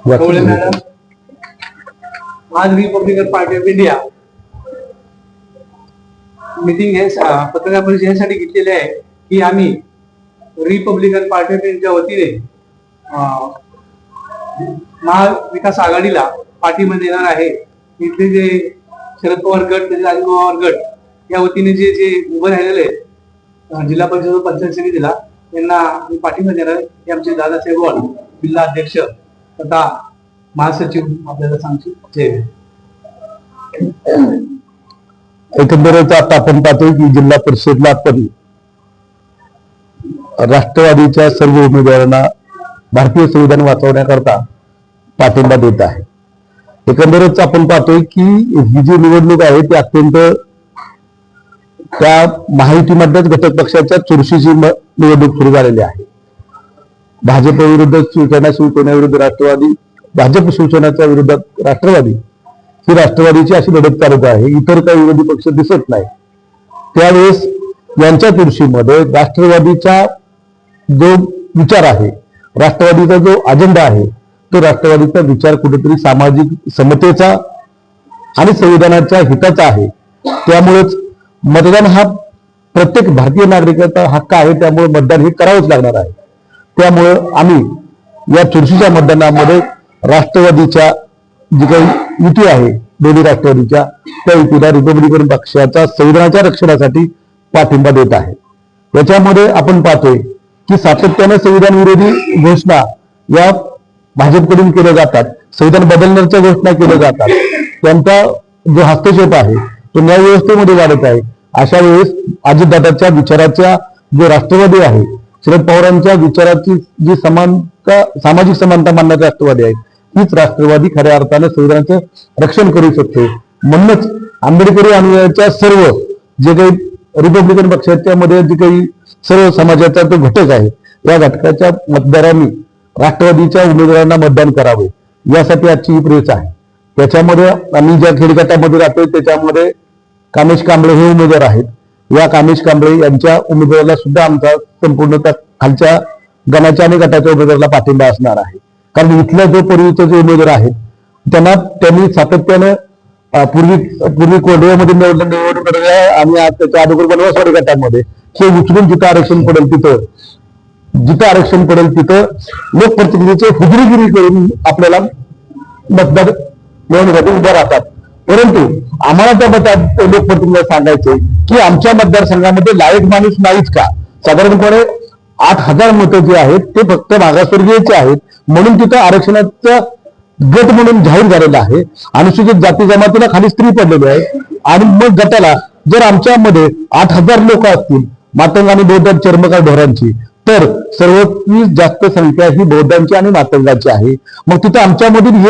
Kavale madam, आज Republican party of India meeting हे पत्रकार परिषद यासाठी घेतलेली आहे की आम्ही रिपब्लिकन पार्टी ऑफ इंडियाच्या वतीने महाविकास आघाडीला पाठिंबा देणार आहे. इथले जे शरद पवार गट, अजित पवार गट या वतीने जे जे उभे राहिलेले जिल्हा परिषद व पंचायत समितीला त्यांना पाठिंबा देणार आहे. हे आमचे दादासाहेब वाळ, जिल्हा अध्यक्ष तथा महासचिव आपल्याला सांगतील. एकंदरीत आता आपण पाहतोय की जिल्हा परिषदला आपण राष्ट्रवादीच्या सर्व उमेदवारांना भारतीय संविधान वाचवण्याकरता पाठिंबा देत आहे. एकंदरीत आपण पाहतोय की ही जी निवडणूक आहे ती अत्यंत त्या महायुतीमधल्याच घटक पक्षाच्या चुरशीची निवडणूक सुरू झालेली आहे. भाजप विरुद्ध शिवसेना, शिवसेना विरुद्ध राष्ट्रवादी, भाजप शिवसेनेच्या विरोधात राष्ट्रवादी, ही राष्ट्रवादीची अशी लढत चालत आहे. इतर काही विरोधी पक्ष दिसत नाही. त्यावेळेस यांच्या चुरशीमध्ये राष्ट्रवादीचा जो विचार आहे, राष्ट्रवादीचा जो अजेंडा आहे, तो राष्ट्रवादीचा विचार कुठेतरी सामाजिक समतेचा आणि संविधानाच्या हिताचा आहे. त्यामुळेच मतदान हा प्रत्येक भारतीय नागरिकाचा हक्क आहे. त्यामुळे मतदान हे करावंच लागणार आहे. त्यामुळे आम्ही या चुरशीच्या मतदानामध्ये राष्ट्रवादीच्या जी काही युती आहे, दोन्ही राष्ट्रवादीच्या, त्या युतीला रिपब्लिकन पक्षाच्या संविधानाच्या रक्षणासाठी पाठिंबा देत आहे. याच्यामध्ये आपण पाहतोय की सातत्याने संविधान विरोधी घोषणा या भाजपकडून केल्या जातात. संविधान बदलण्याच्या घोषणा केल्या जातात. त्यांचा जो हस्तक्षेप आहे तो न्याय व्यवस्थेमध्ये वाढत आहे. अशा वेळेस अजितदादांच्या विचाराच्या जो राष्ट्रवादी आहे, शरद पवारांच्या विचाराची जी समानता, सामाजिक समानता मानणारे राष्ट्रवादी आहे, हीच राष्ट्रवादी खऱ्या अर्थाने संविधानाचं रक्षण करू शकते. म्हणूनच आंबेडकरी अनुयायांच्या सर्व जे काही रिपब्लिकन पक्षाच्या मध्ये जे काही सर्व समाजाचा तो घटक आहे, या घटकाच्या मतदारांनी राष्ट्रवादीच्या उमेदवारांना मतदान करावे, यासाठी आजची ही प्रेस आहे. त्याच्यामध्ये आम्ही ज्या खेडगटामध्ये राहतोय त्याच्यामध्ये कामेश कांबळे हे उमेदवार आहेत. या कामेश कांबळे यांच्या उमेदवाराला सुद्धा आमचा संपूर्ण खालच्या गणाच्या आणि गटाच्या उमेदवाराला पाठिंबा असणार आहे. कारण इथल्या जो पूर्वीचे जे उमेदवार आहेत त्यांनी सातत्याने पूर्वी कोंढव्यामध्ये निवडणूक आणि आज त्याच्या अगोदर बनवासवाडी गटामध्ये हे उचलून जिथं आरक्षण पडेल तिथं लोकप्रतिनिधीचे हुजरीगिरी करून आपल्याला मतदार निवडणुकीसाठी उभं राहतात. परंतु आम्हाला त्या मतात लोकप्रतिनिधीला सांगायचे की आमच्या मतदारसंघामध्ये लायक माणूस नाहीच का? साधारणपणे 8,000 मतं जे आहेत ते फक्त मागासवर्गीयचे आहेत, म्हणून तिथं आरक्षणाचा गट म्हणून जाहीर झालेला आहे. अनुसूचित जाती जमातीला खाली स्त्री पडलेली आहे. आणि मग गटाला जर आमच्यामध्ये 8,000 लोक असतील मातंग आणि बौद्ध चर्मकार ढोरांची, तर सर्वात जास्त संख्या ही बौद्धांची आणि मातंगांची आहे. मग तिथं आमच्यामधील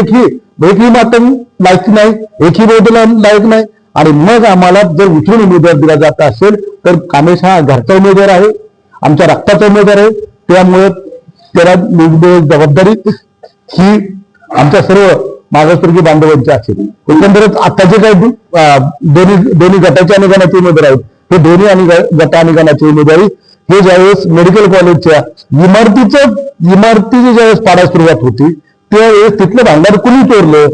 एकही मातंग लायक नाही, एकही बौद्ध लायक नाही. आणि मग आम्हाला जर उचलून उमेदवार दिला जात असेल तर कामेश हा घरचा उमेदवार आहे, आमच्या रक्ताचा उमेदवार आहे. त्यामुळे त्याला जबाबदारी ही आमच्या सर्व मागासवर्गीय बांधवांची असेल. एकंदरच आता जे काही दोन्ही गटाचे आणि गणाचे उमेदवार आहेत, हे दोन्ही आणि गट आणि गणाची उमेदवारी हे ज्यावेळेस मेडिकल कॉलेजच्या इमारतीची ज्यावेळेस पाडायला सुरुवात होती त्यावेळेस तिथलं भांडार कुणी तोडलं,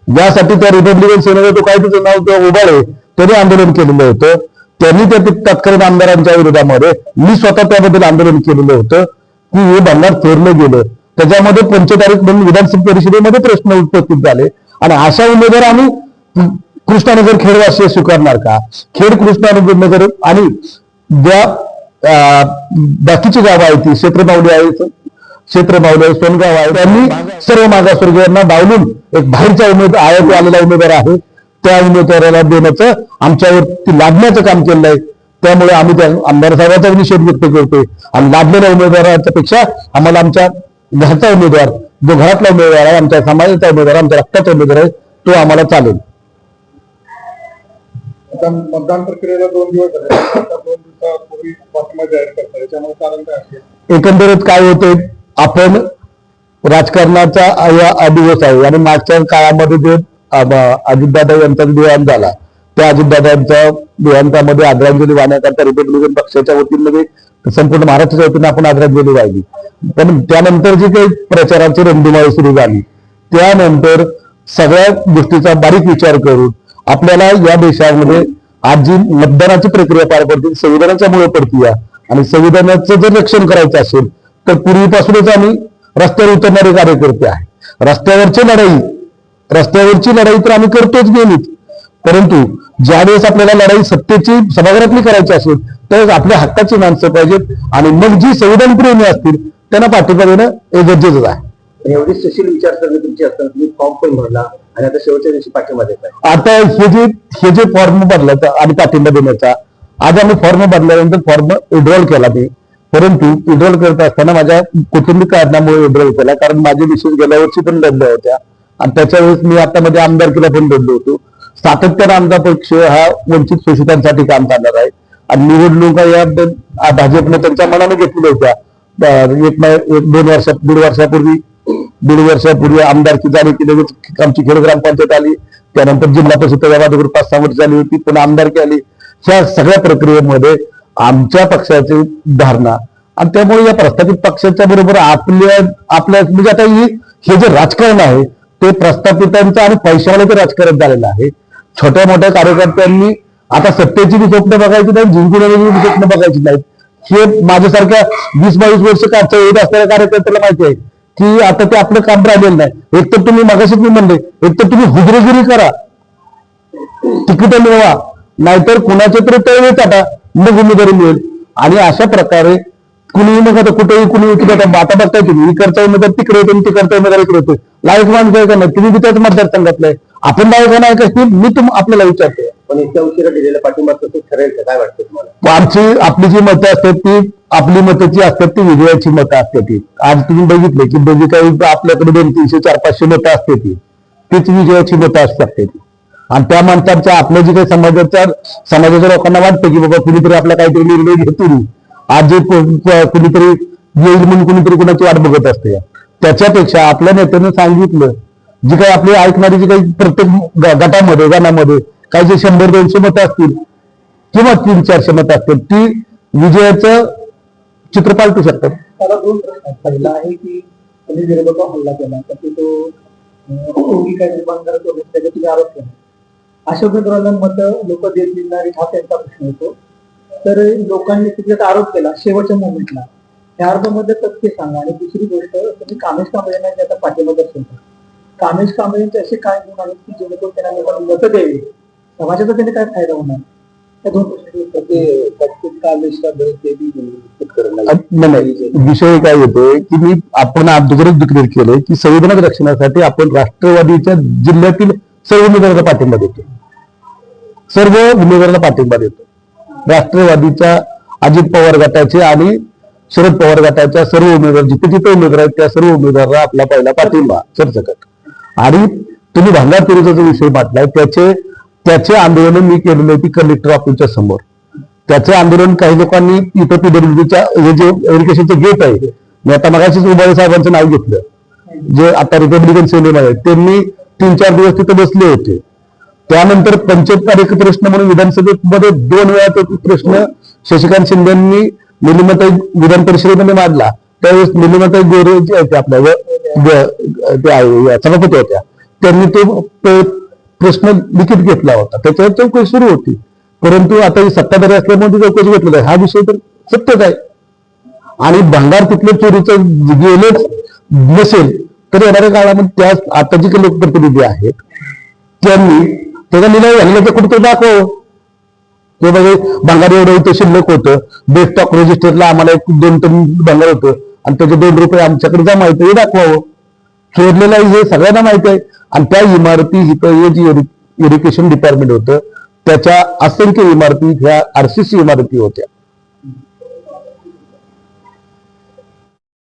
यासाठी त्या रिपब्लिकन सेनेला तो काय त्याचं नाव उभाळे त्यांनी आंदोलन केलेलं होतं. त्यांनी त्या तत्कालीन आमदारांच्या विरोधामध्ये मी स्वतः त्याबद्दल आंदोलन केलेलं होतं की हे भांडार चोरलं गेलं. त्याच्यामध्ये पंचतारीख म्हणून विधानसभा परिषदेमध्ये प्रश्न उपस्थित झाले. आणि अशा उमेदवार आम्ही कृष्णानगर खेडवासी स्वीकारणार का? खेड, कृष्णानगर आणि ज्या बाकीची गावं आहेत ती क्षेत्रमावली आहे, सोनगाव आहे, त्यांनी सर्व मागासवर्गीयांना डावलून एक बाहेरचा उमेदवार आयाती आलेला उमेदवार आहे त्या उमेदवाराला देण्याचं आमच्यावरती लादण्याचं काम केलं आहे. त्यामुळे आम्ही त्या आमदार साहेबांचा निषेध व्यक्त करतोय. आणि लादलेल्या उमेदवाराच्या पेक्षा आम्हाला आमच्या घरचा उमेदवार, जो घरातला उमेदवार आहे, आमच्या समाजाचा उमेदवार, आमच्या रक्ताचा उमेदवार आहे, तो आम्हाला चालेल. मतदान प्रक्रियेला 2 दिवस झाले, 2 दिवसापूर्वी पाठिंबा जाहीर करतात, याच्यामुळे कारण काय असेल? एकंदरीत काय होते, आपण राजकारणाचा हा दिवस आहे आणि मागच्या काळामध्ये जे अजितदादा यांचा देहांत झाला, त्या अजितदादांच्या देहांतामध्ये आदरांजली वाहण्याकरता रिपब्लिकन पक्षाच्या वतीने संपूर्ण महाराष्ट्राच्या वतीने आपण आदरांजली वाहिली. पण त्यानंतर जी काही प्रचाराची रणधुमाळी सुरू झाली त्यानंतर सगळ्या गोष्टीचा बारीक विचार करून आपल्याला या देशामध्ये आज जी मतदानाची प्रक्रिया पार पडते संविधानाच्या मुळे पडते आणि संविधानाचं जर रक्षण करायचं असेल तर पूर्वीपासूनच आम्ही रस्त्यावर उतरणारे कार्यकर्ते आहे. रस्त्यावरची लढाई तर आम्ही करतोच नेहमीच, परंतु ज्यावेळेस आपल्याला लढाई सत्तेची सभागृहातली करायची असेल त्यावेळेस आपल्या हक्काची माणसं पाहिजेत आणि मग जी संविधान प्रेमी असतील त्यांना पाठिंबा देणं हे गरजेचं आहे. एवढी सुशील विचारसरणी तुमची असताना तुम्ही फॉर्म पण भरला आणि आता शेवटच्या दिवशी पाठिंबा देताय. आता हे जे फॉर्म भरला आणि पाठिंबा देण्याचा आज आम्ही फॉर्म भरल्यानंतर फॉर्म विड्रॉल केला मी, परंतु विड्रॉल करत असताना माझ्या कौटुंबिक कारणामुळे विड्रॉल केला, कारण माझे मिसेस गेल्या वर्षी पण लढल्या होत्या आणि त्याच्या वेळेस मी आता मध्ये आमदारकीला पण लढलो होतो. सातत्यानं आमचा पक्ष हा वंचित शोषितांसाठी काम करणार आहे आणि निवडणुका या भाजपने त्यांच्या मनाने घेतलेल्या होत्या. दीड वर्षापूर्वी आमदारकी झाली की लगेच आमची खेड ग्रामपंचायत आली, त्यानंतर जिल्हा परिषद 5-6 वर्ष झाली होती, पुन्हा आमदारकी आली. ह्या सगळ्या प्रक्रियेमध्ये आमच्या पक्षाची धारणा आणि त्यामुळे या प्रस्थापित पक्षाच्या बरोबर आपल्या म्हणजे आता हे जे राजकारण आहे ते प्रस्थापितांचं आणि पैशावाल्याचं राजकारण झालेलं आहे. छोट्या मोठ्या कार्यकर्त्यांनी आता सत्तेची बी स्वप्न बघायची नाही, जिंकून येण्याची बी स्वप्न बघायची नाहीत. हे माझ्यासारख्या 20-22 वर्ष काढच्या येत असलेल्या कार्यकर्त्याला माहिती आहे की आता ते आपलं काम राहिलेलं नाही. एकतर तुम्ही मगाशीच मी म्हणले, एकतर तुम्ही हुजरेगिरी करा, तिकीट मिळवा, नाहीतर कुणाचे तरी तळवे चाटा, मग उमेदवारी मिळेल. आणि अशा प्रकारे कुणीही मग आता कुठेही कुणी आता बघताय तुम्ही इकडचा उमेदवार तिकडे येतो तिकडचा उमेदवार इकडे होतो. लायक माणूस आहे का नाही, तुम्ही त्याच मतदारसंघातलं आहे, आपण लायक नाही का हे मी आपल्याला विचारतो. पण इतक्या उशिरा दिलेला पाठिंबा तसं ठरेल का, काय वाटतं तुम्हाला? आपली जी मतं असतात ती आपली मतं जी असतात ती विजयाची मतं असतात. ती आज तुम्ही बघितले की जे काही आपल्याकडे 200, 300, 400-500 मतं असते तीच विजयाची मतं असतात ती. आणि त्या माणसांच्या आपल्या जे काही समाजाच्या लोकांना वाटतं की बाबा कुणीतरी आपला काहीतरी निर्णय घेतो, आज जे कुणीतरी येईल म्हणून कुणीतरी कुणाची वाट बघत असते, त्याच्यापेक्षा आपल्या नेत्यानं सांगितलं जी काही आपली ऐकणारी जी काही प्रत्येक गटामध्ये गाण्यामध्ये काही जे 100-200 मतं असतील किंवा 300-400 मतं असतील ती विजयाचं चित्र पालटू शकतात. त्याला 2 प्रश्न आहेत. पहिला आहे की तुम्ही विरोधकावर हल्ला केला तर तो काय निर्माण करत होते त्याचा तुम्ही आरोप केला. अशा उमेदवारांना मतं लोक देत नाही हा त्यांचा प्रश्न होतो. तर लोकांनी त्याचा आरोप केला शेवटच्या मोमेंटला, त्या अर्जामध्ये तथ्य सांगा. आणि दुसरी गोष्ट, तुम्ही कामेश कांबळेंना ज्याचा पाठिंबा दर्शवता, कामेश कांबळेंचे असे काय गुण आहेत की जेणेकरून त्यांना लोकांना मतं द्यावी, समाजाचा त्याने काय फायदा होणार? त्या 2 प्रश्न विषय काय येतोय की आपण अगोदरच डिक्लेअर केलंय की संविधान रक्षणासाठी आपण राष्ट्रवादीच्या जिल्ह्यातील सर्व उमेदवारांना पाठिंबा देतो. सर्व उमेदवारांना पाठिंबा देतो. राष्ट्रवादीच्या अजित पवार गटाचे आणि शरद पवार गटाच्या सर्व उमेदवार जिथे उमेदवार आहेत त्या सर्व उमेदवारांना आपला पहिला पाठिंबा सरसकट. आणि तुम्ही भांगार फिरोजाचा जो विषय मांडलाय त्याचे आंदोलन मी केलेलं आहे कलेक्टर ऑफिसच्या समोर. त्याचे आंदोलन काही लोकांनी इथं पीडब्ल्यूडीच्या हे जे एज्युकेशनचं गेट आहे, मी आता मगाशीच उबाळे साहेबांचं नाव घेतलं, जे आता रिपब्लिकन सेनेमध्ये आहेत, त्यांनी 3-4 दिवस तिथे बसले होते. त्यानंतर पंचायत कार्य प्रश्न म्हणून विधानसभेमध्ये 2 वेळा तो प्रश्न शशिकांत शिंदेंनी निलिमाताई विधान परिषदेमध्ये मांडला. त्यावेळेस निलिमाताई गोरे जे आहेत आपल्या सभापती होत्या, त्यांनी तो प्रश्न लिखित घेतला होता, त्याच्यावर चौकशी सुरू होती. परंतु आता ही सत्ताधारी असल्यामुळे चौकशी घेतलेला आहे, हा विषय तर सत्यच आहे. आणि भंगार तिथलं चोरीचं गेलंच नसेल तर येणाऱ्या काळामध्ये त्या आता जे काही लोकप्रतिनिधी आहेत त्यांनी त्याचा लिलाव झालेला तर कुठेतरी दाखव. ते बघा भंगार एवढं इथं शिल्लक होतं, बेस्टॉक रजिस्टरला आम्हाला 1-2 टन भंगार होतं आणि त्याचे 2 रुपये आमच्याकडे जमा येतं हे दाखवावं. चोरलेलं हे सगळ्यांना माहिती आहे. आणि त्या इमारती इथं हे जे इरिगेशन डिपार्टमेंट होतं त्याच्या असंख्य इमारती ह्या RCC इमारती होत्या.